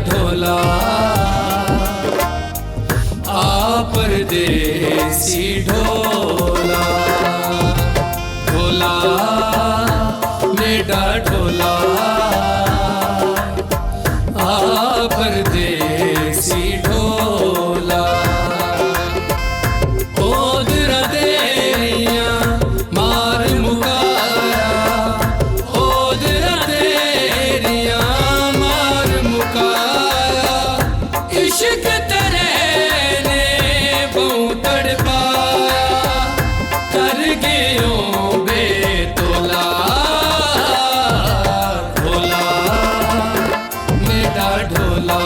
ढोला आ परदेसी ढोला, ढोला मेरा ढोला आ परदेसी ढोला। ओदरा देरियां मार मुकाया, ओदरा देरियां मार मुकाया, इश्क तेरे ने बहु तड़पाया, कर गयो बेतोला, ढोला मेरा ढोला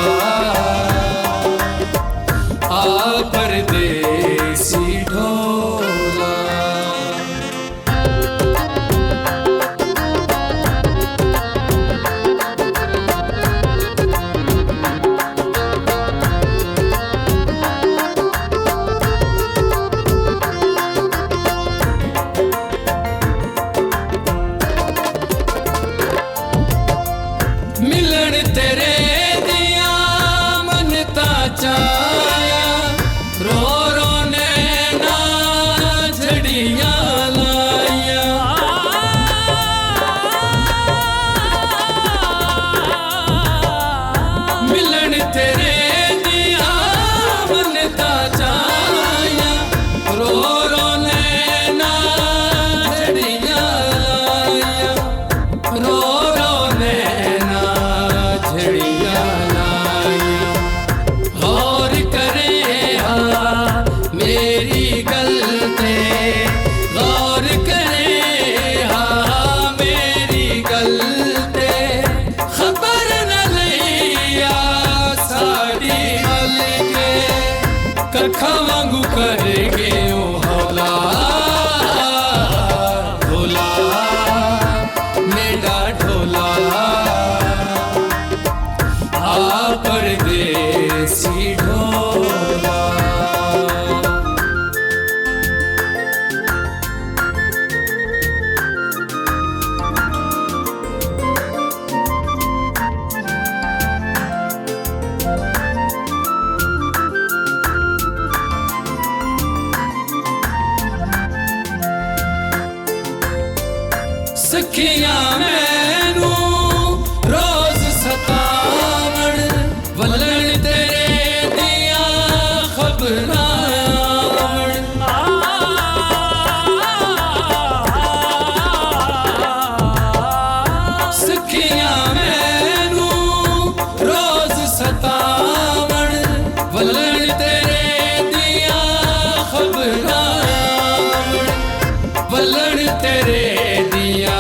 आ परदेसी ढोला। मिलन तेरे दिया मनता चाया, रो रो नैना झड़ियां लाया, मिलन तेरे दिया मनता चाया, रो रो नैना झड़ियां लाया, रो रो नैना झड़ियां लाया। गौर करे मेरी गलते, गौर करे मेरी गलते, खबर न लिया साड़ी मल के, कखा वांगू कर गयो हौला, ढोला मेरा ढोला आ परदेसी ढोला। सखियां मैनू रोज सतावण, वलन तेरे दिया खबरां आवण, सखियां मैनू रोज सतावण, वलन तेरे दिया खबरां आवण, वलन तेरे दिया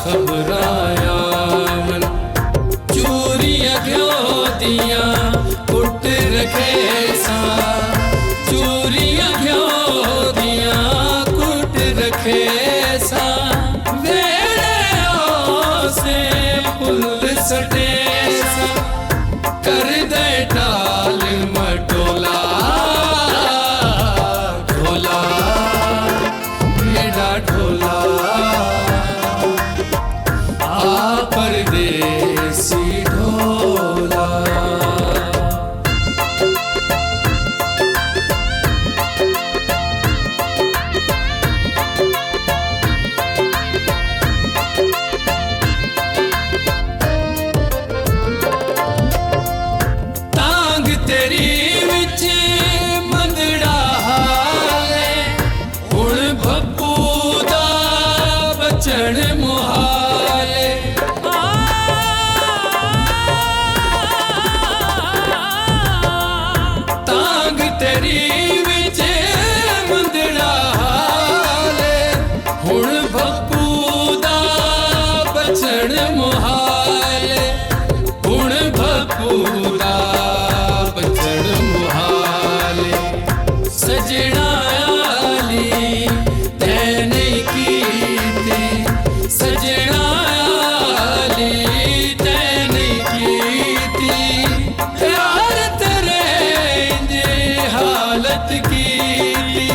खबरां आवण। चूरियां घ्यो दियां कुट रखे सा, चूरियां घ्यो दियां कुट रखे सा, वेड़े से फुल सटे सा, कर दे टाल मटोला, ढोला मेरा ढोला आ परदेसी ढोला। तांग तेरी विच मंदड़ा हाले, हुण भप्पू दा बचन मुहाले, तांग तेरी विच मंदड़ा हाले, हुण भप्पू दा बचन मुहाले, हुण भप्पू दा बचन मुहाले। सजना आली तैने कीती, सजना आली तैने कीती, प्यार तेरे इंजे हालत कीती,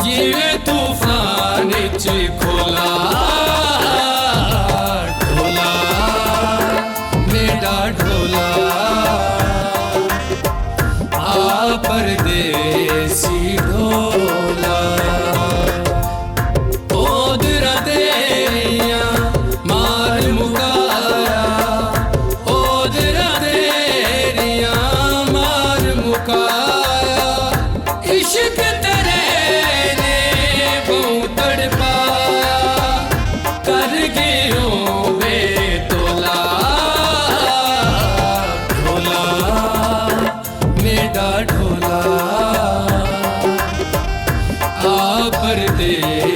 जिवें तूफान च खोला, ढोला मेरा ढोला। ਏ